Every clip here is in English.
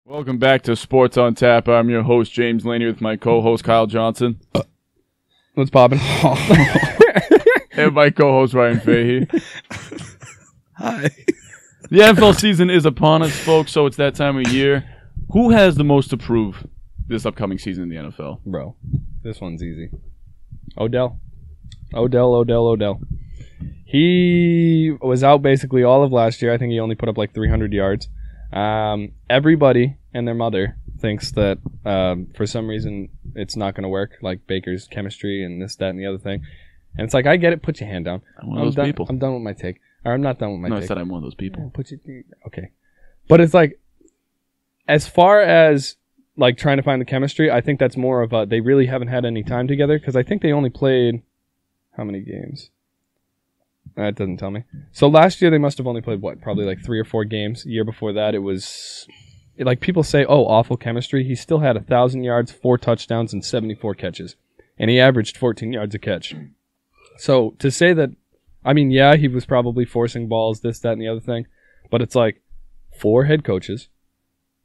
Welcome back to Sports on Tap. I'm your host, James Laney, with my co-host, Kyle Johnson. What's poppin'? And my co-host, Ryan Fahey. Hi. The NFL season is upon us, folks, so it's that time of year. Who has the most to prove this upcoming season in the NFL? Bro, this one's easy. Odell. He was out basically all of last year. I think he only put up like 300 yards. Everybody and their mother thinks that for some reason it's not going to work, like Baker's chemistry and this, that, and the other thing. And it's like, I get it. Put your hand down. I'm one of those people. I'm done with my take. Or I'm not done with my take. No, I said I'm one of those people. Okay. But it's like, as far as like trying to find the chemistry, I think that's more of a, they really haven't had any time together, because I think they only played, how many games? That doesn't tell me. So last year they must have only played, what, probably like 3 or 4 games. The year before that it was, like, people say, oh, awful chemistry. He still had 1,000 yards, 4 touchdowns, and 74 catches. And he averaged 14 yards a catch. So to say that, I mean, yeah, he was probably forcing balls, this, that, and the other thing. But it's like 4 head coaches.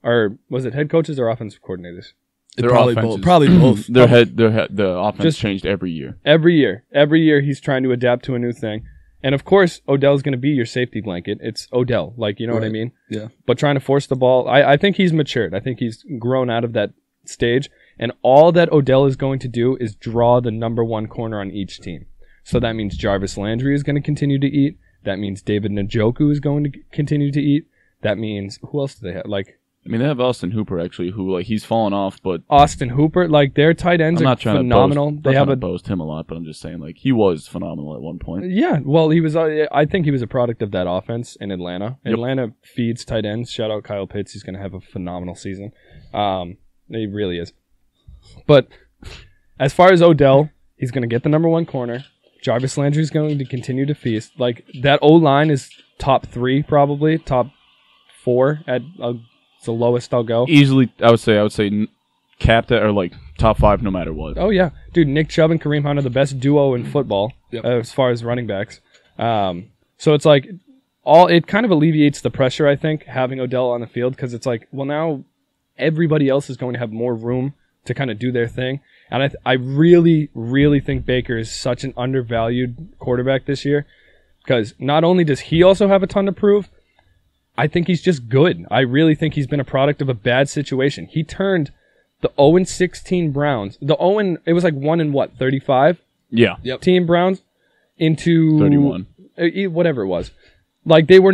Or was it head coaches or offensive coordinators? Probably both. The offense just changed every year. Every year he's trying to adapt to a new thing. And of course, Odell's going to be your safety blanket. It's Odell. Like, you know what I mean? Yeah. But trying to force the ball, I think he's matured. I think he's grown out of that stage. And all that Odell is going to do is draw the number 1 corner on each team. So that means Jarvis Landry is going to continue to eat. That means David Njoku is going to continue to eat. That means, who else do they have? Like, I mean, they have Austin Hooper, actually, who, like, he's fallen off, but... Austin Hooper, like, their tight ends are phenomenal. I'm not trying to boast him a lot, but I'm just saying, like, he was phenomenal at one point. Yeah, well, he was. I think he was a product of that offense in Atlanta. Yep. Atlanta feeds tight ends. Shout out Kyle Pitts. He's going to have a phenomenal season. He really is. But as far as Odell, he's going to get the number 1 corner. Jarvis Landry is going to continue to feast. Like, that O-line is top 3, probably. Top 4 at... It's the lowest I'll go. Easily, I would say capped at, or like top 5 no matter what. Oh yeah, dude, Nick Chubb and Kareem Hunt are the best duo in football as far as running backs. So it's like it kind of alleviates the pressure, I think, having Odell on the field, because it's like, well, now everybody else is going to have more room to kind of do their thing. And I really, really think Baker is such an undervalued quarterback this year, because not only does he also have a ton to prove, I think he's just good. I really think he's been a product of a bad situation. He turned the 0-16 Browns, it was like 1-35? Yeah. Yep. Team Browns into 31. Whatever it was. Like, they were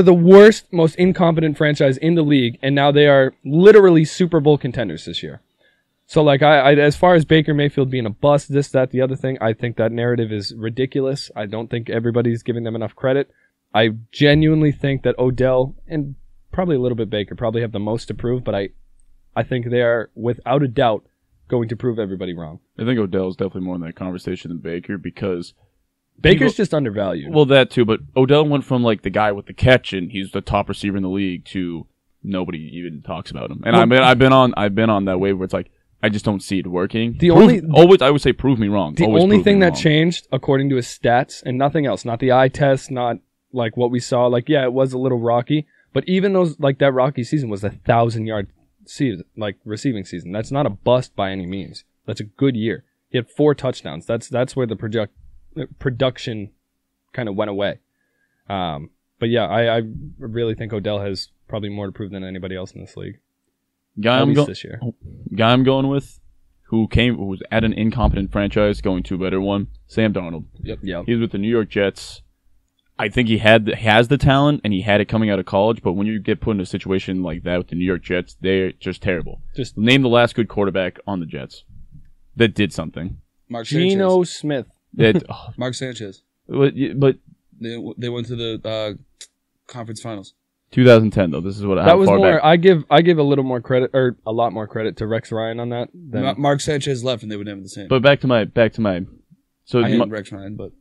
the worst, most incompetent franchise in the league, and now they are literally Super Bowl contenders this year. So, like, I as far as Baker Mayfield being a bust, this, that, the other thing, I think that narrative is ridiculous. I don't think everybody's giving them enough credit. I genuinely think that Odell, and probably a little bit Baker, probably have the most to prove, but I think they are, without a doubt, going to prove everybody wrong. I think Odell's definitely more in that conversation than Baker, because... Baker's just undervalued. Well, that too, but Odell went from, like, the guy with the catch, and he's the top receiver in the league, to nobody even talks about him. And I've been on that wave where it's like, I just don't see it working. I would say prove me wrong. The only thing that changed, according to his stats, and nothing else, not the eye test, not... like what we saw, like, yeah, it was a little rocky, but even those, like, that rocky season was 1,000-yard season, like, receiving season. That's not a bust by any means. That's a good year. He had 4 touchdowns. That's where the production kind of went away. But yeah, I really think Odell has probably more to prove than anybody else in this league. This year. Guy I'm going with, who was at an incompetent franchise, going to a better one, Sam Darnold. Yep. He was with the New York Jets. I think he has the talent, and he had it coming out of college, but when you get put in a situation like that with the New York Jets, they're just terrible. Just name the last good quarterback on the Jets that did something. Geno Smith. Mark Sanchez. But they went to the conference finals. 2010 though. This is what that was more. Back. I give a little more credit, or a lot more credit, to Rex Ryan on that. Mark Sanchez left, and they were never the same. But back to my. So I hate Rex Ryan, but.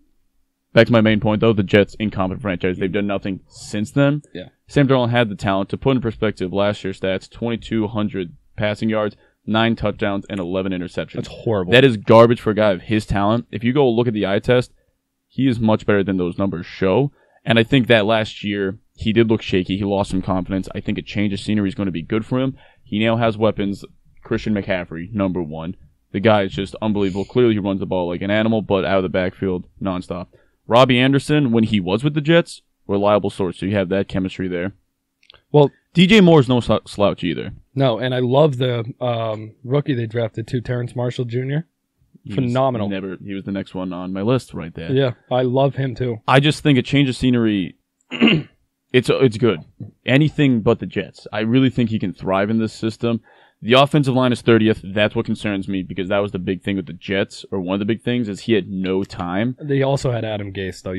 Back to my main point, though, the Jets' incompetent franchise. They've done nothing since then. Yeah. Sam Darnold had the talent. To put in perspective, last year's stats, 2,200 passing yards, 9 touchdowns, and 11 interceptions. That's horrible. That is garbage for a guy of his talent. If you go look at the eye test, he is much better than those numbers show. And I think that last year, he did look shaky. He lost some confidence. I think a change of scenery is going to be good for him. He now has weapons. Christian McCaffrey, number one. The guy is just unbelievable. Clearly, he runs the ball like an animal, but out of the backfield, nonstop. Robbie Anderson, when he was with the Jets, reliable source. So you have that chemistry there. Well, DJ Moore's no slouch either. No, and I love the rookie they drafted too, Terrence Marshall Jr. Phenomenal. He was the next one on my list right there. Yeah, I love him too. I just think a change of scenery, it's good. Anything but the Jets. I really think he can thrive in this system. The offensive line is 30th. That's what concerns me because that was the big thing with the Jets, or one of the big things is he had no time. They also had Adam Gase, though.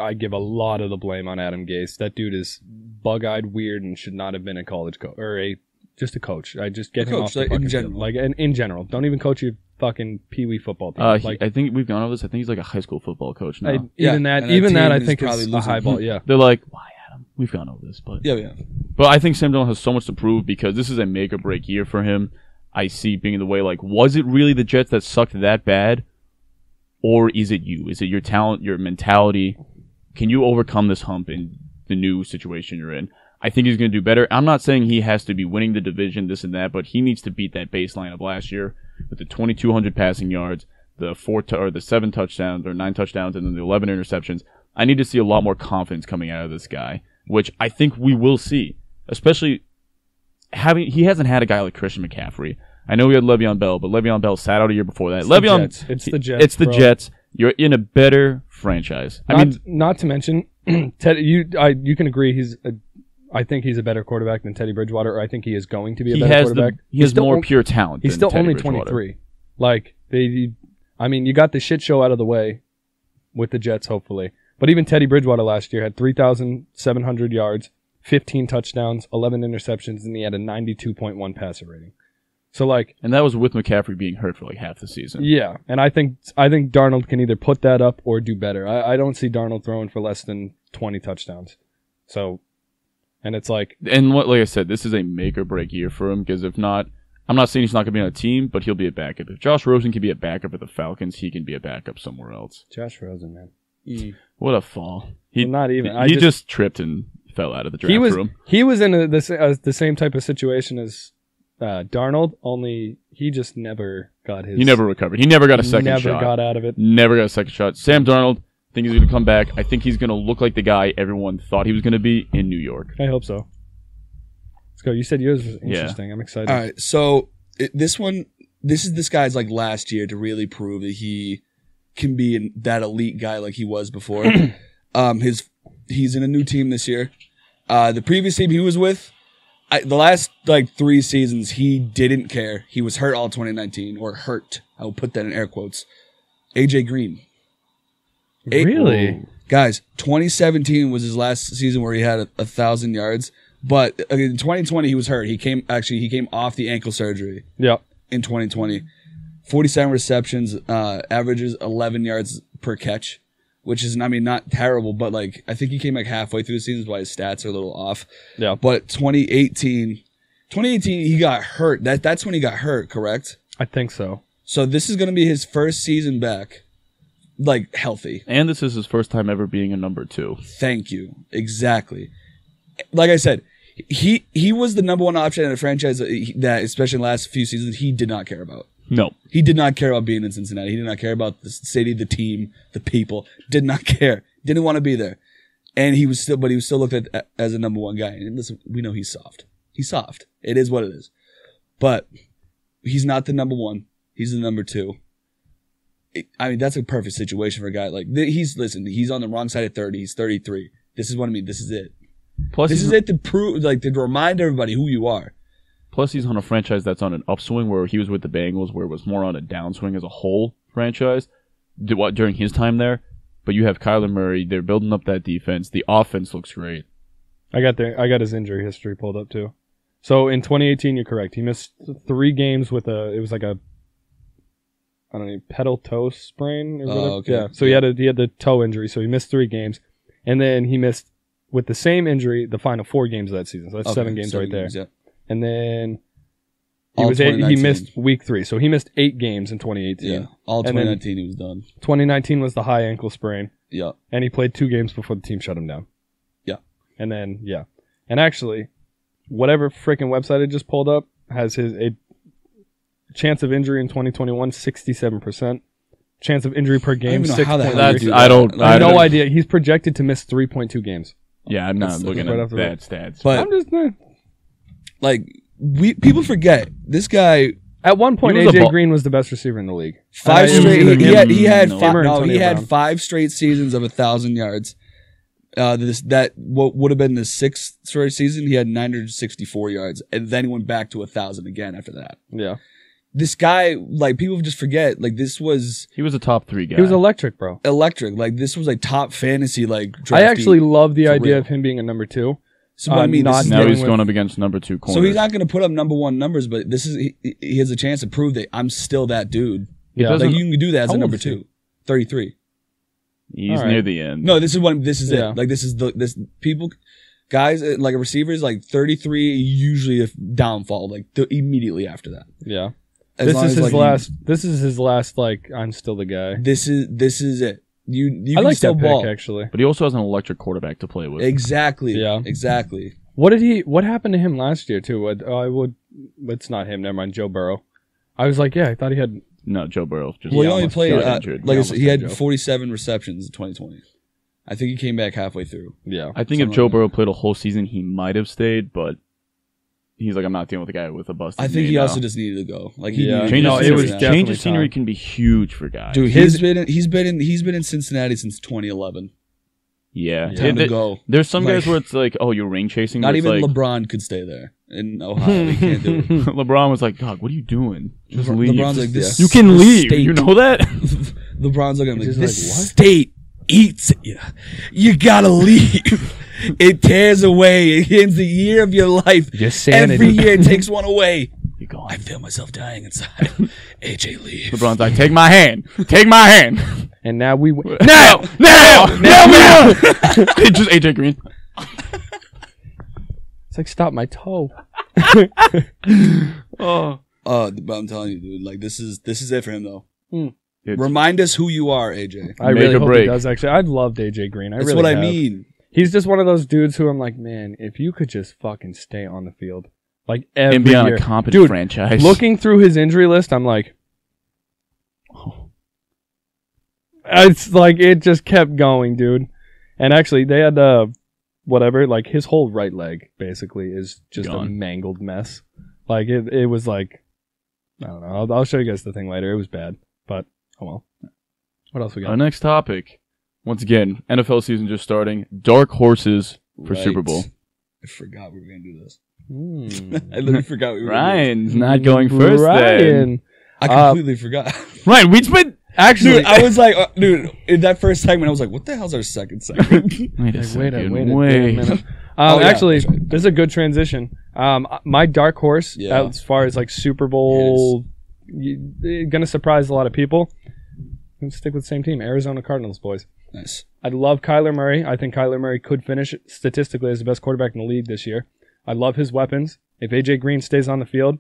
I give a lot of the blame on Adam Gase. That dude is bug-eyed, weird, and should not have been a college coach or just a coach. I just get him off the fucking field. Like in general, don't even coach your fucking peewee football team. I think we've gone over this. I think he's like a high school football coach now. Even that I think is a high ball. Yeah, they're like, why Adam? We've gone over this, but yeah. But I think Sam Darnold has so much to prove because this is a make or break year for him. I see being in the way, like, was it really the Jets that sucked that bad? Or is it you? Is it your talent, your mentality? Can you overcome this hump in the new situation you're in? I think he's going to do better. I'm not saying he has to be winning the division, this and that, but he needs to beat that baseline of last year with the 2,200 passing yards, the 7 touchdowns or 9 touchdowns, and then the 11 interceptions. I need to see a lot more confidence coming out of this guy, which I think we will see. Especially he hasn't had a guy like Christian McCaffrey. I know we had Le'Veon Bell, but Le'Veon Bell sat out a year before that. It's the Jets. It's the Jets. You're in a better franchise. Not to mention, Ted. You can agree I think he's a better quarterback than Teddy Bridgewater, or I think he is going to be a better quarterback. He has more pure talent. He's still only 23. Like you got the shit show out of the way with the Jets, hopefully. But even Teddy Bridgewater last year had 3,700 yards, 15 touchdowns, 11 interceptions, and he had a 92.1 passer rating. So and that was with McCaffrey being hurt for like half the season. Yeah, and I think Darnold can either put that up or do better. I don't see Darnold throwing for less than 20 touchdowns. So, and it's like I said, this is a make or break year for him because if not, I'm not saying he's not going to be on a team, but he'll be a backup. If Josh Rosen can be a backup at the Falcons, he can be a backup somewhere else. Josh Rosen, man. What a fall. He just tripped and fell out of the draft room. He was in the same type of situation as Darnold, only he just never got his... He never recovered. He never got a second shot. Never got out of it. Never got a second shot. Sam Darnold, I think he's going to come back. I think he's going to look like the guy everyone thought he was going to be in New York. I hope so. Let's go. You said yours was interesting. Yeah. I'm excited. All right, so this is this guy's like last year to really prove that he can be that elite guy like he was before. He's in a new team this year. The previous team he was with, the last 3 seasons, he didn't care. He was hurt all 2019, or hurt. I will put that in air quotes. AJ Green. Really? Guys, 2017 was his last season where he had 1,000 yards. But in 2020, he was hurt. He came off the ankle surgery. Yeah. In 2020. 47 receptions, averages 11 yards per catch, which is, not terrible, but I think he came halfway through the season, why his stats are a little off. Yeah. But 2018, he got hurt. That's when he got hurt, correct? I think so. So this is going to be his first season back, healthy. And this is his first time ever being a number 2. Thank you. Exactly. Like I said, he was the number one option in a franchise that, especially in the last few seasons, he did not care about. No. He did not care about being in Cincinnati. He did not care about the city, the team, the people. Did not care. Didn't want to be there. And he was still looked at as a number one guy. And listen, we know he's soft. He's soft. It is what it is. But he's not the number one. He's the number 2. That's a perfect situation for a guy he's on the wrong side of 30. He's 33. This is what I mean. This is it. Plus, this is it to prove, to remind everybody who you are. Plus, he's on a franchise that's on an upswing, where he was with the Bengals, where it was more on a downswing as a whole franchise during his time there. But you have Kyler Murray. They're building up that defense. The offense looks great. I got his injury history pulled up too. So in 2018, you're correct. He missed 3 games with pedal toe sprain or whatever. Oh, okay. Yeah. So he had the toe injury. So he missed 3 games, and then he missed with the same injury the final 4 games of that season. So that's 7 games right there. Yeah. And then he missed week 3. So he missed 8 games in 2018. Yeah. All 2019 he was done. 2019 was the high ankle sprain. Yeah. And he played 2 games before the team shut him down. Yeah. And then, yeah. And actually, whatever freaking website I just pulled up has a chance of injury in 2021, 67%. Chance of injury per game, 6.3. I have no idea. He's projected to miss 3.2 games. Yeah, I'm not looking at that stats. But I'm just people forget this guy. At one point, AJ Green was the best receiver in the league. Five straight. He had Brown. 5 straight seasons of 1,000 yards. What would have been the 6th straight season. He had 964 yards, and then he went back to 1,000 again after that. Yeah. This guy, like, people just forget, like, he was a top 3 guy. He was electric, bro. Electric. Like, this was like top fantasy, like, I actually love the idea of him being a number 2. So what I mean, now he's going up against number 2 corner. So he's not going to put up number 1 numbers, but he has a chance to prove that I'm still that dude. Yeah. Like, you can do that as a number 2. 33. He's near the end. No, this is it. Like, guys, like a receiver is like 33, usually a downfall, like immediately after that. Yeah. This is his last, like, I'm still the guy. This is it. You I can like still that ball. pick, actually. But he also has an electric quarterback to play with. Exactly. Yeah. Exactly. What happened to him last year, too? It's not him, never mind, Joe Burrow. I was like, I thought he had... No, Joe Burrow. He only played, like I said, he had 47 receptions in 2020. I think he came back halfway through. Yeah. I think if Joe Burrow played a whole season, he might have stayed, but he's like, I'm not dealing with a guy with a busted I think knee he now. also just needed to go. Like, change of scenery can be huge for guys. Dude, he's been in Cincinnati since 2011. Yeah. Time to go. There's some guys where it's like, oh, you're ring chasing. Not even like, LeBron could stay there in Ohio. He can't do it. LeBron was like, dog, what are you doing? Just leave. LeBron's like, this. You can leave. State. You know that? LeBron's looking at him like, this like, what? state eats at you. You gotta leave. It tears away. It ends the year of your life. Your sanity. Every year it takes one away. You're gone. I feel myself dying inside. AJ, leave. LeBron's like, take my hand. Take my hand. And now we win. Now we won. It's just AJ Green. It's like, stop my toe. But I'm telling you, dude, like, this is it for him, though. It's, Remind us who you are, AJ. I really hope he does, actually. I've loved AJ Green. That's what I mean. He's just one of those dudes who I'm like, man, if you could just fucking stay on the field. Like, every and be on year. a competent franchise. Looking through his injury list, I'm like, it's like, it just kept going, dude. And actually, they had, like, his whole right leg, basically, is just a mangled mess. Like, it was like, I don't know. I'll show you guys the thing later. It was bad. But, oh well. What else we got? Our next topic. Once again, NFL season just starting. Dark horses for Super Bowl. I forgot we were going to do this. I literally forgot we were going to do Ryan's not going first then. I completely forgot. Ryan, we spent... Actually, dude, I was like, dude, in that first segment, I was like, what the hell's our second segment? Wait a second. Wait a minute. Actually, this is a good transition. My dark horse, as far as like Super Bowl, going to surprise a lot of people. I'm going to stick with the same team, Arizona Cardinals, boys. Nice. I love Kyler Murray. I think Kyler Murray could finish statistically as the best quarterback in the league this year. I love his weapons. If AJ Green stays on the field,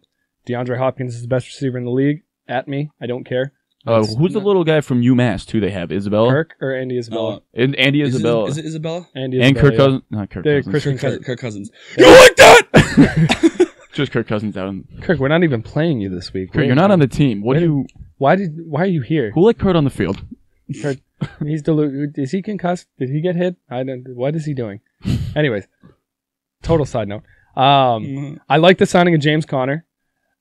DeAndre Hopkins is the best receiver in the league. At me, I don't care. Who's the little guy from UMass, too, they have? Isabella? Kirk or Andy Isabella? Andy Isabella. Is it Isabella? Andy and Isabella, Kirk Cousins. Not Kirk Cousins. Kirk Cousins. You like that? Just Kirk Cousins out. Kirk, we're not even playing you this week. Kirk, you're not on the team. Why are you here? Who let Kurt on the field? Kurt, he's is he concussed? Did he get hit? What is he doing? Anyways, total side note. I like the signing of James Conner.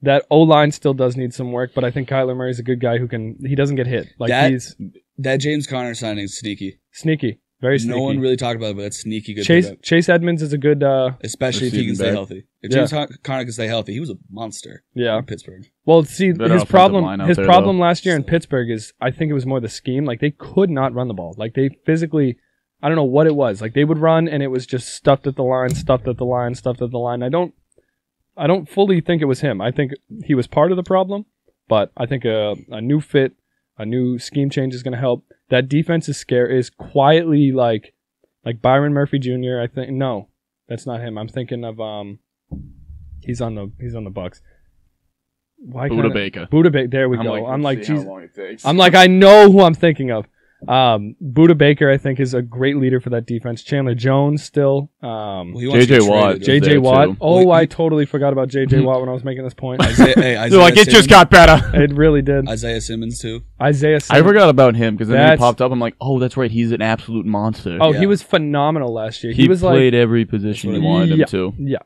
That O-line still does need some work, but I think Kyler Murray's a good guy he doesn't get hit. Like that James Conner signing is sneaky. Sneaky. Very sneaky. No one really talked about it, but that's sneaky good. Chase Edmonds is a good especially if he can stay healthy. If James Conner can stay healthy, he was a monster in Pittsburgh. Well, see, his problem last year in Pittsburgh is I think it was more the scheme. Like they could not run the ball. Like they physically I don't know what it was. Like they would run and it was just stuffed at the line. I don't fully think it was him. I think he was part of the problem, but I think a new fit, a new scheme change is going to help. That defense is quietly like Byron Murphy Jr. I think no, that's not him. I'm thinking of he's on the Bucks. Buda Baker. There we go. I'm like, I know who I'm thinking of. Buda Baker, I think, is a great leader for that defense. Chandler Jones still. He wants to get J.J. Watt. traded. J.J. Watt. too. Oh, I totally forgot about J.J. Watt when I was making this point. Isaiah They're like, it just Simmons. got better. It really did. Isaiah Simmons too. Isaiah I Simmons. forgot about him because then he That's- popped up. I'm like, oh, that's right. He's an absolute monster. Oh, Yeah. he was phenomenal last year. he was played like, every position you wanted him to. Yeah,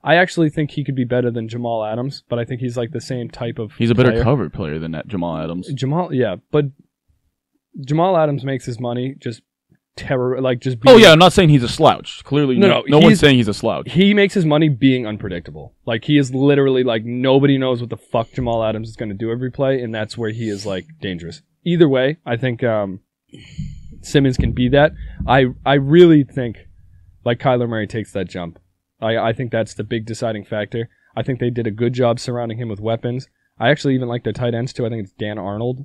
I actually think he could be better than Jamal Adams, but I think he's like the same type of. He's a better player. cover player than that Jamal Adams. But Jamal Adams makes his money just just. Oh yeah, I'm not saying he's a slouch. Clearly, no one's he's- saying he's a slouch. He makes his money being unpredictable. Like, he is literally like, nobody knows what the fuck Jamal Adams is going to do every play, and that's where he is like dangerous. Either way, I think Simmons can be that. I really think like Kyler Murray takes that jump. I think that's the big deciding factor. I think they did a good job surrounding him with weapons. I actually even like their tight ends too. I think it's Dan Arnold.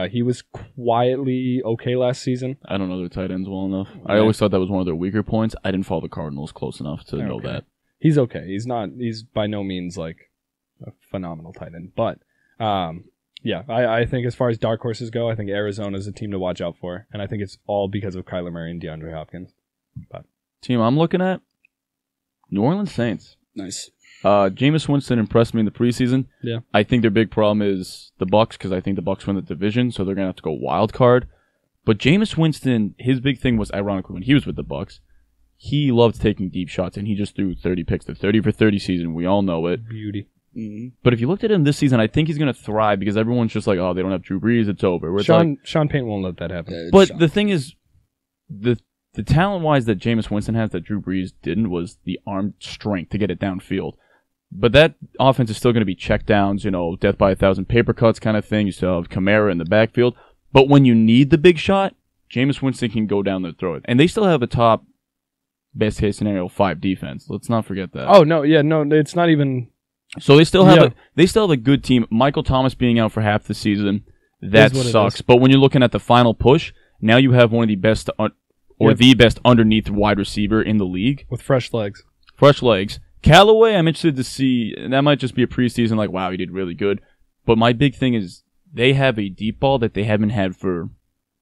He was quietly okay last season. I don't know their tight ends well enough. I always thought that was one of their weaker points. I didn't follow the Cardinals close enough to know that. He's okay. He's by no means like a phenomenal tight end. But yeah, I think as far as dark horses go, I think Arizona is a team to watch out for. And I think it's all because of Kyler Murray and DeAndre Hopkins. But Team I'm looking at, New Orleans Saints. Nice. Jameis Winston impressed me in the preseason. Yeah. I think their big problem is the Bucs because I think the Bucs win the division, so they're gonna have to go wild card. But Jameis Winston, his big thing was, ironically, when he was with the Bucs, he loved taking deep shots, and he just threw 30 picks. The 30 for 30 season, we all know it. beauty. Mm-hmm. But if you looked at him this season, I think he's gonna thrive because everyone's just like, oh, they don't have Drew Brees, it's over. Where it's like, Sean Payton won't let that happen. but the thing is, the talent-wise that Jameis Winston has that Drew Brees didn't was the arm strength to get it downfield. But that offense is still going to be check downs, death by 1,000 paper cuts kind of thing. You still have Kamara in the backfield. But when you need the big shot, Jameis Winston can go down there and throw it. And they still have a top, best-case scenario, 5 defense. Let's not forget that. Oh, no, yeah, no, it's not even... So they still have a good team. Michael Thomas being out for half the season, that what it sucks. is. But when you're looking at the final push, now you have one of the best the best underneath wide receiver in the league. With fresh legs. Fresh legs. Callaway, I'm interested to see, and that might just be a preseason, like, wow, he did really good. But my big thing is they have a deep ball that they haven't had for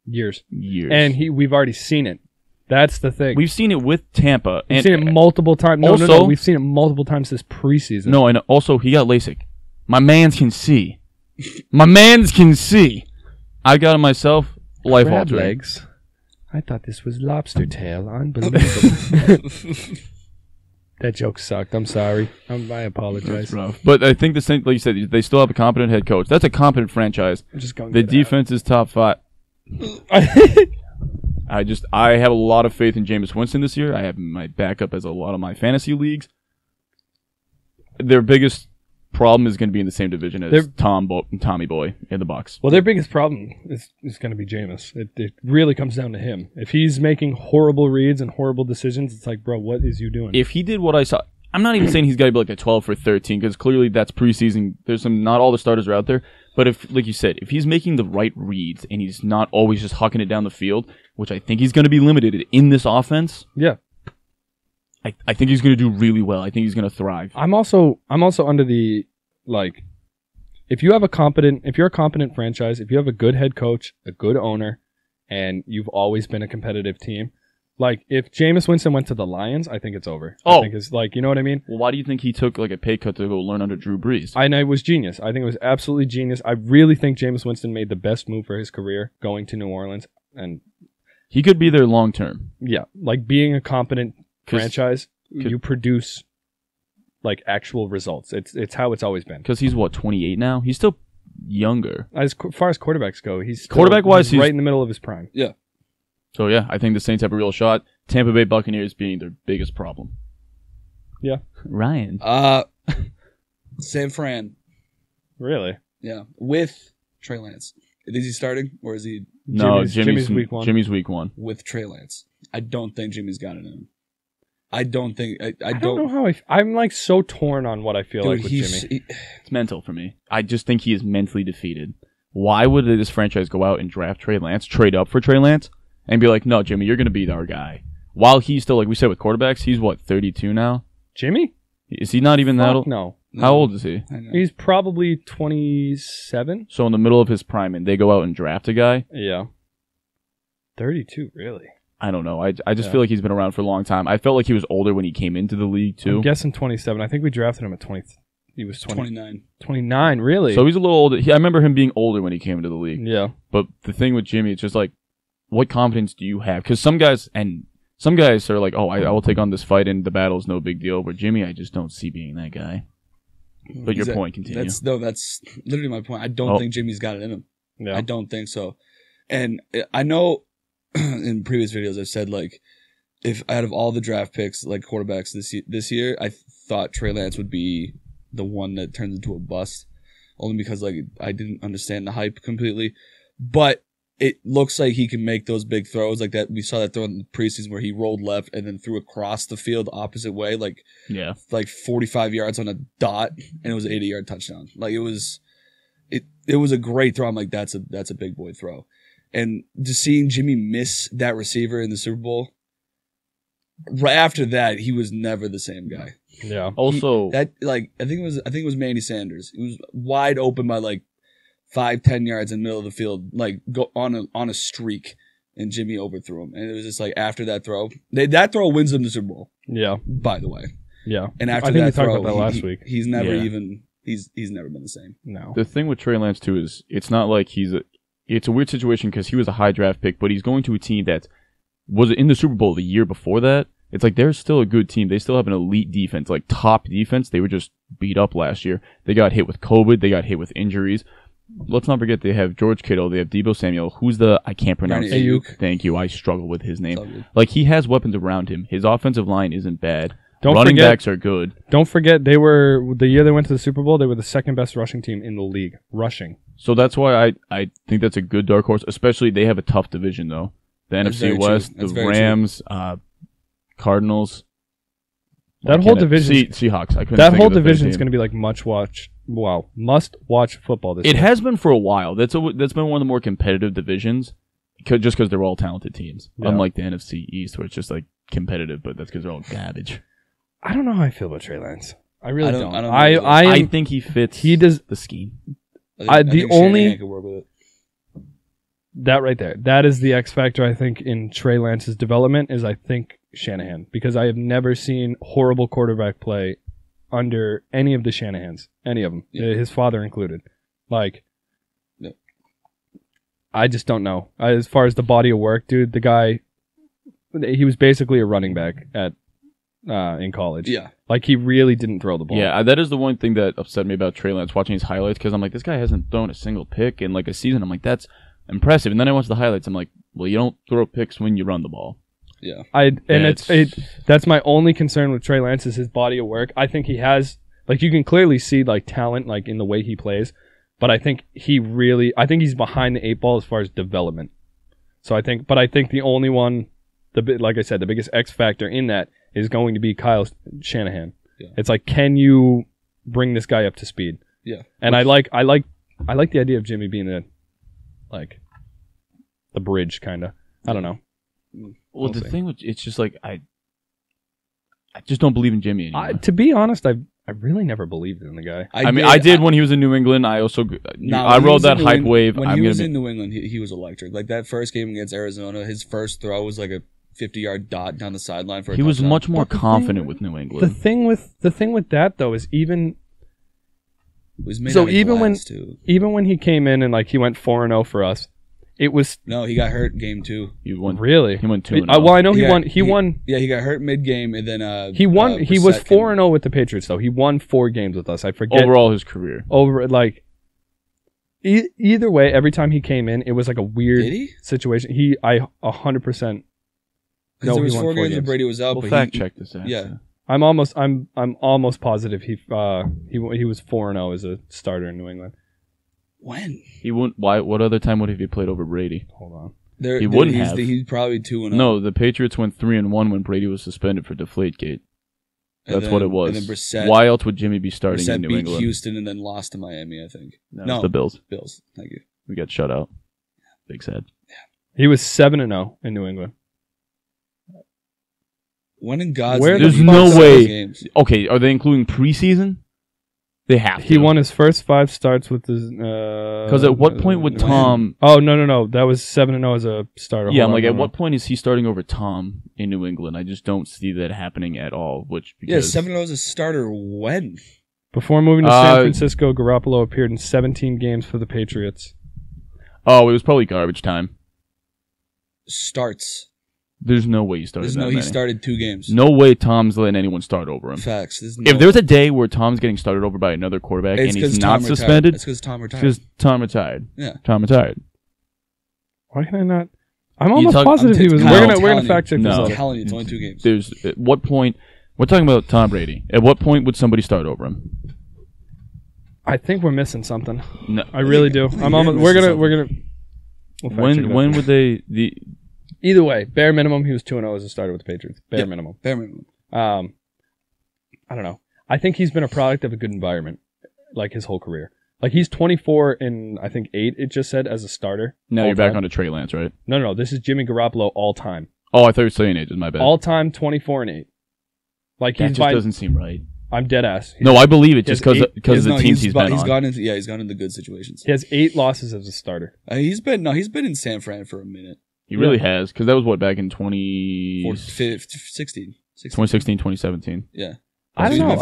years. And we've already seen it. That's the thing. we've seen it with Tampa. We've seen it multiple times. No, also- we've seen it multiple times this preseason. No, and also he got LASIK. My mans can see. My mans can see. I got it myself. Life Crab altering. legs. I thought this was lobster tail. Unbelievable. That joke sucked. I'm sorry. I apologize. That's rough. But I think the same, like you said, they still have a competent head coach. That's a competent franchise. I'm just going. The defense is top 5. I have a lot of faith in Jameis Winston this year. I have my backup as a lot of my fantasy leagues. Their biggest problem is going to be in the same division as Tommy Boy in the Bucs. Well, their biggest problem is going to be Jameis. It really comes down to him. If he's making horrible reads and horrible decisions, it's like, bro, what is you doing? If he did what I saw, I'm not even saying he's got to be like a 12 for 13 because clearly that's preseason. Not all the starters are out there. But if, like you said, if he's making the right reads and he's not always just hucking it down the field, which I think he's going to be limited in this offense. Yeah. I think he's going to do really well. I think he's going to thrive. I'm also under the, like, if you're a competent franchise, if you have a good head coach, a good owner, and you've always been a competitive team, like, if Jameis Winston went to the Lions, I think it's over. I think it's like, you know what I mean? Well, why do you think he took like a pay cut to go learn under Drew Brees? I know it was genius. I think it was absolutely genius. I really think Jameis Winston made the best move for his career going to New Orleans. And he could be there long term. yeah, like being a competent franchise, you produce like actual results. It's how it's always been. Because he's 28 now. He's still younger. As far as quarterbacks go, he's Quarterback-wise, he's right in the middle of his prime. Yeah. So yeah, I think the Saints have a real shot. Tampa Bay Buccaneers being their biggest problem. Yeah. Ryan. San Fran. Really? Yeah. With Trey Lance. Is he starting or is he No, Jimmy's week 1. Jimmy's week 1. with Trey Lance? I don't think Jimmy's got it in him. I don't think I don't know how I'm like so torn on what I feel like with Jimmy. It's mental for me. I just think he is mentally defeated. Why would this franchise go out and draft Trey Lance, trade up for Trey Lance, and be like, no, Jimmy, you're going to be our guy? While he's still, like we said with quarterbacks, he's 32 now? Jimmy? Is he not even that old? No. How old is he? He's probably 27. So in the middle of his prime, and they go out and draft a guy? Yeah. 32, really? I don't know. I just feel like he's been around for a long time. I felt like he was older when he came into the league, too. I'm guessing 27. I think we drafted him at 20. He was 29. 29, really? So he's a little older. I remember him being older when he came into the league. Yeah. But the thing with Jimmy, it's just like, what confidence do you have? Because some guys are like, oh, I will take on this fight and the battle's no big deal. But Jimmy, I just don't see being that guy. But your point, continue. That's literally my point. I don't think Jimmy's got it in him. Yeah. I don't think so. And I know in previous videos I've said, like, if out of all the draft picks, like quarterbacks this year, I thought Trey Lance would be the one that turns into a bust, only because like I didn't understand the hype completely. But it looks like he can make those big throws, like that. We saw that throw in the preseason where he rolled left and then threw across the field the opposite way, like 45 yards on a dot, and it was an 80-yard touchdown. Like it was a great throw. I'm like, that's a big boy throw. And just seeing Jimmy miss that receiver in the Super Bowl, right after that, he was never the same guy. Yeah. Also, I think it was Manny Sanders. He was wide open by like 5-10 yards in the middle of the field, like go on a streak, and Jimmy overthrew him. And it was just like after that throw, that throw wins them the Super Bowl. Yeah. By the way. Yeah. And after I think that we throw, talked about that last week. He's never even he's never been the same. No. the thing with Trey Lance too is it's not like it's a weird situation because he was a high draft pick, but he's going to a team that was in the Super Bowl the year before that. It's like they're still a good team. They still have an elite defense, like top defense. They were just beat up last year. They got hit with COVID. They got hit with injuries. Let's not forget they have George Kittle. They have Deebo Samuel. I can't pronounce it. Ayuk. Thank you. I struggle with his name. Like he has weapons around him. His offensive line isn't bad. Running backs are good. Don't forget the year they went to the Super Bowl, they were the second best rushing team in the league. Rushing. So that's why I think that's a good dark horse. Especially they have a tough division though. The NFC West, the Rams, Cardinals. That whole division, Seahawks. That whole division is going to be like must watch football this year. It has been for a while. That's been one of the more competitive divisions, just because they're all talented teams. Yeah. Unlike the NFC East, where it's just like competitive, but that's because they're all garbage. I don't know how I feel about Trey Lance. I really don't. I think he fits. He does the scheme. I think Shanahan could work with it. That right there. That is the X factor, I think, in Trey Lance's development, is I think Shanahan. Because I have never seen horrible quarterback play under any of the Shanahans. Any of them. Yeah. His father included. Like, yeah. I just don't know. As far as the body of work, dude, the guy, he was basically a running back in college. Yeah. Like, he really didn't throw the ball. Yeah, that is the one thing that upset me about Trey Lance watching his highlights, because I'm like, this guy hasn't thrown a single pick in like a season. I'm like, that's impressive. And then I watch the highlights. I'm like, well, you don't throw picks when you run the ball. Yeah. That's my only concern with Trey Lance is his body of work. I think he has, like, you can clearly see like talent like in the way he plays, but I think he's behind the 8 ball as far as development. So I think the only one, like I said, the biggest X factor in that is going to be Kyle Shanahan. Yeah. It's like, can you bring this guy up to speed? Yeah. And I like the idea of Jimmy being the bridge kind of. I don't know. Well, the thing with it's just like I just don't believe in Jimmy anymore. To be honest, I really never believed in the guy. I did when he was in New England. I also I rode that hype wave. When he was in New England, he was electric. Like that first game against Arizona, his first throw was like a 50-yard dot down the sideline for a touchdown. Was much more confident with New England. The thing with that though is even when he came in and like he went 4-0 for us. It was he got hurt game 2. He won. Really? He won 2-0. Well, I know he won. He won. Yeah, he got hurt mid-game and then he won. He was 4-0 with the Patriots though. He won 4 games with us. I forget overall his career. Either way, every time he came in, it was like a weird situation. 100%. Because there was 4 games when Brady was out. We'll fact check this. Yeah, I'm almost positive he was 4-0 as a starter in New England. When? He wouldn't. Why? What other time would he have played over Brady? Hold on. He wouldn't have. He's probably 2-0. No, the Patriots went 3-1 when Brady was suspended for Deflategate. That's what it was. And then Brissett, why else would Jimmy be starting in New beat England? Houston and then lost to Miami, I think. No, it's the Bills. Bills. Thank you. We got shut out. Big sad. Yeah. He was 7-0 in New England. When in God's name? There's no way. Games? Okay, are they including preseason? They have to. He won his first 5 starts with his. Because at what point would Tom? Oh no! That was 7-0 as a starter. Yeah, I'm like, at what point is he starting over Tom in New England? I just don't see that happening at all. Yeah, 7-0 as a starter when? Before moving to San Francisco, Garoppolo appeared in 17 games for the Patriots. Oh, it was probably garbage time. Starts. There's no way he started. He started 2 games. No way Tom's letting anyone start over him. Facts. If there's a day where Tom's getting started over by another quarterback and he's not suspended, it's because Tom retired. Because Tom retired. Yeah, Tom retired. Why can I not? I'm almost positive he was. We're gonna fact check this. I'm telling you, it's only 2 games. There's at what point? We're talking about Tom Brady. At what point would somebody start over him? I think we're missing something. No, I really do. I'm almost. We're gonna. We'll when would they the? Either way, bare minimum, he was 2-0 as a starter with the Patriots. Bare minimum. Bare minimum. I don't know. I think he's been a product of a good environment, like his whole career. Like he's 24 in I think 8. It just said as a starter. Now you're back on to Trey Lance, right? No. This is Jimmy Garoppolo all time. Oh, I thought you were saying ages. My bad. All time 24 and 8. Like that just doesn't seem right. I'm dead ass. No, I believe it just because of the teams he's been on. He's gone into good situations. He has 8 losses as a starter. He's been in San Fran for a minute. He really has, because that was back in 2016, 2017. Yeah. I don't know.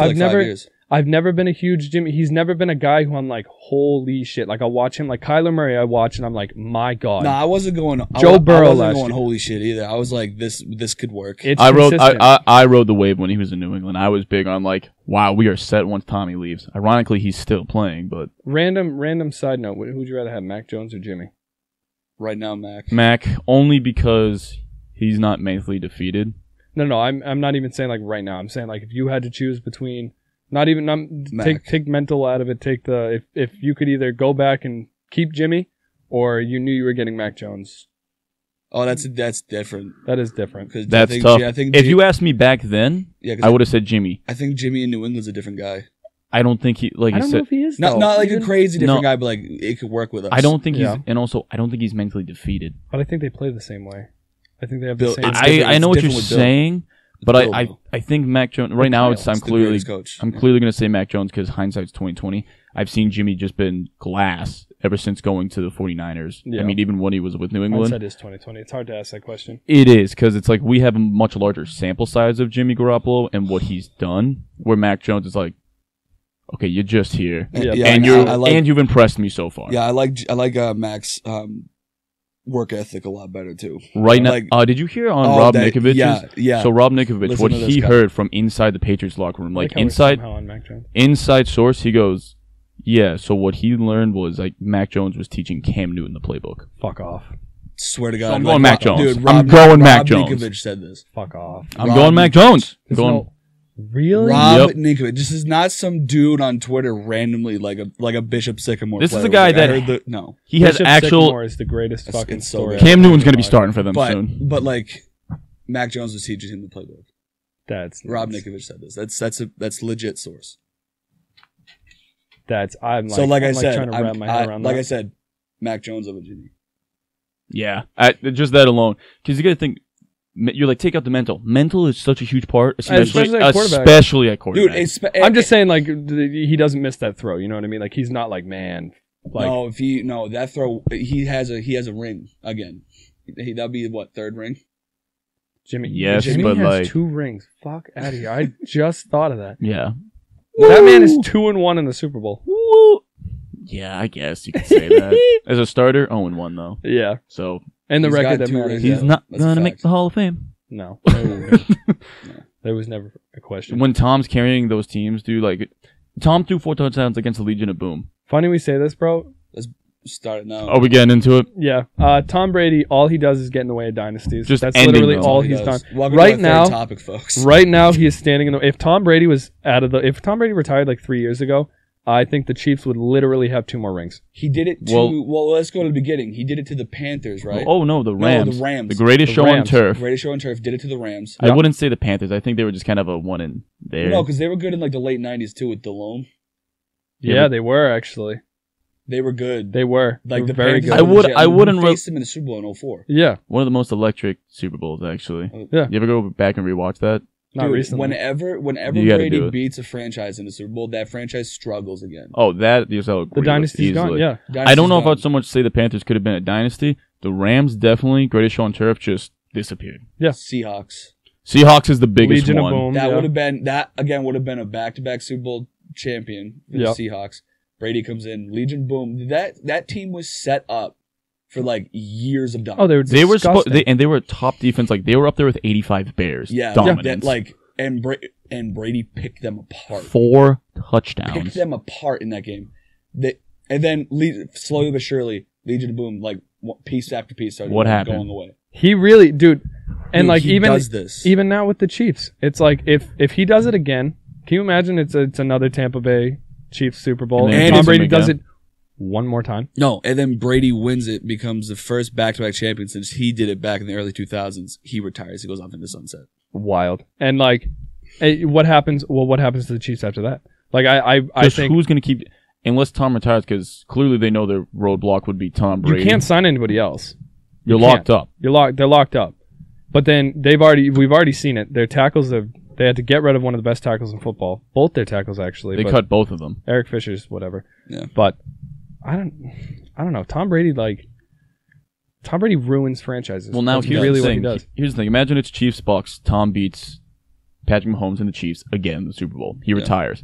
I've never been a huge Jimmy. He's never been a guy who I'm like, holy shit. Like I watch him, like Kyler Murray I watch and I'm like, my God. No, I wasn't going Joe Burrow I wasn't going holy shit either. I was like, this could work. I rode the wave when he was in New England. I was big on like, wow, we are set once Tommy leaves. Ironically, he's still playing, but random side note, who would you rather have, Mac Jones or Jimmy? Right now, Mac. Mac, only because he's not mentally defeated. No, I'm not even saying like right now. I'm saying like if you had to choose between, take mental out of it. Take the if you could either go back and keep Jimmy, or you knew you were getting Mac Jones. Oh, that's different. That is different. That's tough. If you asked me back then, I would have said Jimmy. I think Jimmy in New England's a different guy. I don't think he I don't know if he is. Not like a crazy different guy, but like it could work with us. I don't think he's, and also I don't think he's mentally defeated. But I think they play the same way. I think they have the same. I know what you're saying, but I think Mac Jones right now. I'm clearly going to say Mac Jones because hindsight's 2020. I've seen Jimmy just been glass ever since going to the 49ers. Yeah. I mean, even when he was with New England. Hindsight is 2020. It's hard to ask that question. It is because it's like we have a much larger sample size of Jimmy Garoppolo and what he's done. Where Mac Jones is like, okay, you're just here, and you've impressed me so far. Yeah, I like Mac's work ethic a lot better too. Right now, did you hear on Rob Nikovich? Yeah. So Rob Nikovich, what he heard from inside the Patriots locker room, like inside source, he goes, yeah. So what he learned was like Mac Jones was teaching Cam Newton the playbook. Fuck off. Swear to God, so I'm going Mac Jones. Dude, I'm going Mac Jones. Rob Nikovich said this. Fuck off. I'm going Mac Jones. Really? Rob Nikovich. This is not some dude on Twitter randomly like a Bishop Sycamore. This is a guy that he has Bishop actual. Sycamore is the greatest fucking story. Cam Newton's going to be starting for them soon. But like, Mac Jones was teaching him the playbook. That's Rob Nikovich said this. That's legit source. I'm trying to wrap my head around that. Like I said, Mac Jones over Jimmy. Yeah, just that alone, because you got to think. You're like, take out the mental. Mental is such a huge part, especially at quarterback. Dude, I'm just saying, like, he doesn't miss that throw. You know what I mean? Like, he's not like, man. Like, that throw, he has a ring again. That'll be what, 3rd ring? Jimmy. Yes, Jimmy but has like 2 rings. Fuck out of here! I just thought of that. Yeah, that man is 2-1 in the Super Bowl. Woo. Yeah, I guess you could say that as a starter. 0-1 though. Yeah. So. And the record that matters. He's not going to make the Hall of Fame. No. There was never a question. When Tom's carrying those teams, dude, like, Tom threw 4 touchdowns against the Legion of Boom. Funny we say this, bro. Let's start it now. Are we getting into it? Yeah. Tom Brady, all he does is get in the way of dynasties. That's literally all he's done. Welcome right to our third topic, folks. Right now, he is standing in the... If Tom Brady retired like 3 years ago, I think the Chiefs would literally have 2 more rings. He did it to... Well, let's go to the beginning. He did it to the Panthers, right? Oh, no, the Rams. No, the Rams. The greatest show on turf. Greatest show on turf. Did it to the Rams. I wouldn't say the Panthers. I think they were just kind of a one in there. No, because they were good in like the late 90s, too, with Delhomme. Yeah, they were, actually. They were good. They were. Like, they were the very Panthers good. I wouldn't... faced them in the Super Bowl in 04. Yeah. One of the most electric Super Bowls, actually. Yeah. You ever go back and rewatch that? Not Dude, recently. whenever You gotta do Brady it. beats a franchise in the Super Bowl, that franchise struggles again. Oh, that is how The Dynasty's gone, yeah. I don't know if Dynasty's I'd so much say the Panthers could have been a dynasty. The Rams definitely, greatest show on turf, just disappeared. Yeah. Seahawks. Seahawks is the biggest Legion of one. Boom. That yeah. would have been would have been a back-to-back Super Bowl champion for Yep. the Seahawks. Brady comes in, Legion Boom. That team was set up for like years of dominance. Oh, they were disgusting. They were a top defense. Like they were up there with 85 Bears. yeah, dominance. and Brady picked them apart. 4 touchdowns. Picked them apart in that game. And then slowly but surely, Legion of Boom, like piece after piece, started What happened? going away. He really, dude, and Dude, like he even does this. even now with the Chiefs, it's like if he does it again, can you imagine? It's another Tampa Bay Chiefs Super Bowl, And then and he Tom does it Brady does it again. one more time. No, and then Brady wins it, becomes the first back-to-back champion since he did it back in the early 2000s. He retires. He goes off into sunset. Wild. And like, what happens? Well, what happens to the Chiefs after that? Like I think who's going to keep unless Tom retires? Because clearly they know their roadblock would be Tom you Brady. can't sign anybody else. You're you locked can't. up. They're locked up. But then we've already seen it. Their tackles they had to get rid of one of the best tackles in football. Both their tackles actually. They but cut both of them. Eric Fisher's whatever. Yeah. But I don't know. Tom Brady ruins franchises. Well, now That's here's really the what he thing. does. Here's the thing. Imagine it's Chiefs Bucks. Tom beats Patrick Mahomes and the Chiefs again in the Super Bowl. He retires.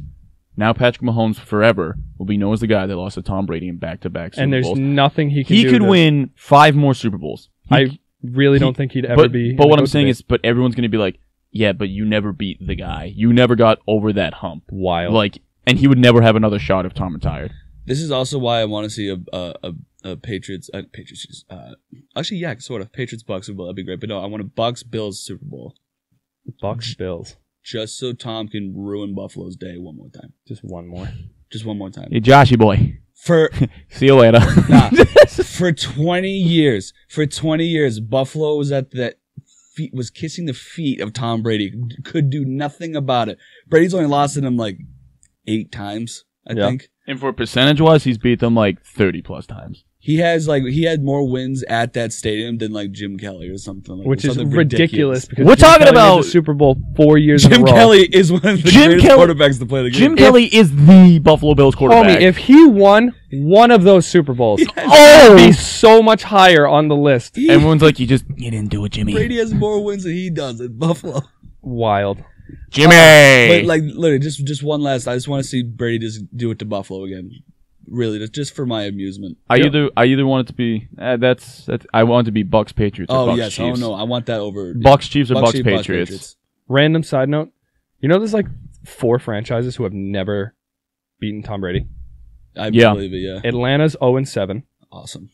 Now Patrick Mahomes forever will be known as the guy that lost to Tom Brady in back-to-back Super And there's Bowls. nothing he can do. He could to- win 5 more Super Bowls. I really don't think he'd ever be. But in what the I'm GOAT saying debate. is, but everyone's going to be like, yeah, but you never beat the guy. You never got over that hump. wild. Like, and he would never have another shot if Tom retired. This is also why I want to see a Patriots. Actually, yeah, sort of Patriots Bucks Super Bowl. That'd be great. But no, I want a Bucks Bills Super Bowl Bucks Bills. just so Tom can ruin Buffalo's day one more time. Just one more. Just one more time. Hey, Joshy boy. For See you later. for 20 years, Buffalo was was kissing the feet of Tom Brady. Could do nothing about it. Brady's only lost to them like 8 times, I think. And for percentage-wise, he's beat them like 30-plus times. He had more wins at that stadium than like Jim Kelly or something. Like, Which is something ridiculous because We're Jim talking Kelly made about- the Super Bowl 4 years in a Jim row. Kelly is one of the greatest quarterbacks to play the game. Jim Kelly is the Buffalo Bills quarterback. Homie, if he won one of those Super Bowls, Oh! he'd be so much higher on the list. Everyone's like, you didn't do it, Jimmy. Brady has more wins than he does at Buffalo. Wild. Jimmy! But like literally, just one last. I just want to see Brady just do it to Buffalo again. Really, that's just for my amusement. I either want it to be I want it to be Bucks Patriots or Oh Bucks yes, Chiefs. oh no, I want that over Bucks Chiefs or Bucks Chiefs, Patriots. Random side note. You know there's like 4 franchises who have never beaten Tom Brady. I Yeah. believe it. Yeah, Atlanta's 0-7. awesome.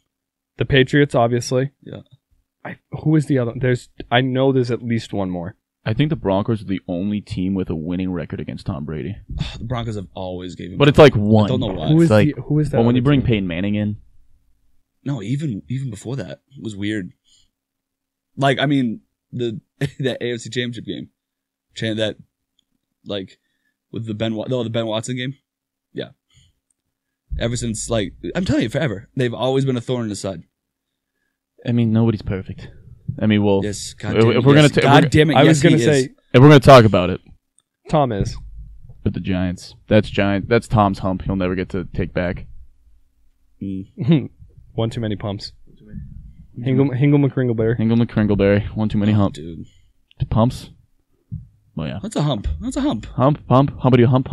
The Patriots, obviously. Yeah. Who is the other? I know there's at least one more. I think the Broncos are the only team with a winning record against Tom Brady. The Broncos have always given. But it's like one. I don't know why. Who is like- who is that? Well, when you other bring team? Peyton Manning in, No, even before that, it was weird. Like, I mean, the AFC Championship game, that like with the Ben Watson game, yeah. Ever since, like, I'm telling you, forever they've always been a thorn in the side. I mean, nobody's perfect. I mean, well, Yes, if we're gonna ta- if we're- God damn it, I was yes, gonna he say is. if we're gonna talk about it Tom is. with the Giants, that's Tom's hump. He'll never get to take back. One too many pumps. Hingle McCringleberry. Hingle McCringleberry, one too many hump dude. pumps. Well, yeah, That's a hump. humpity hump.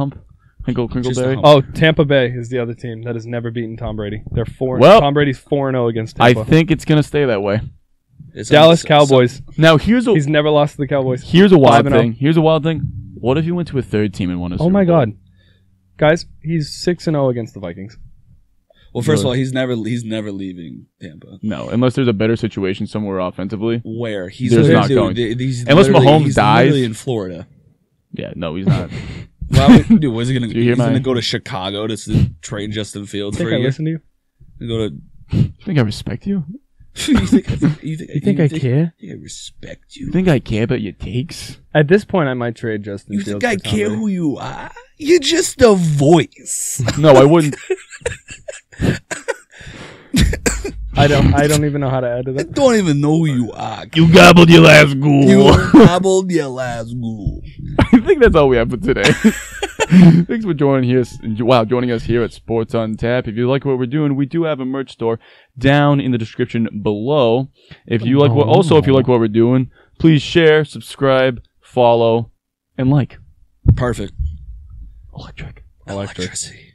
Hingle Just a Crinkleberry. hump. Oh, Tampa Bay is the other team that has never beaten Tom Brady. They're 4. Well, Tom Brady's 4-0 against I Tampa. think it's gonna stay that way. It's Dallas so- Cowboys. Now here's a He's never lost to the Cowboys. wild 5-0. thing. Here's a wild thing. What if you went to a third team and won a Oh Super my Bowl? God, guys, he's 6-0 against the Vikings. Well, first of all, he's never leaving Tampa. No, unless there's a better situation somewhere offensively. Where he's There's literally- not going. He's Unless literally- Mahomes he's dies. literally in Florida. Yeah, no, he's not. Why would, dude, was he gonna? Do you hear He's gonna my- go to Chicago to train Justin Fields I think for a I year. listen to you. Go to. You think I respect you? you think I care? I respect You you? think I care about your takes? At this point, I might trade Justin You Fields. think I for Tom care Brady. who you are? You're just a voice. No, I wouldn't. I don't even know how to add to I that. don't even know who you are. You gobbled your last ghoul. You gobbled your last ghoul. I think that's all we have for today. Thanks for joining us here at Sports on Tap. If you like what we're doing, we do have a merch store down in the description below. If you like what we're doing, please share, subscribe, follow, and like. Perfect. Electric. Electricity.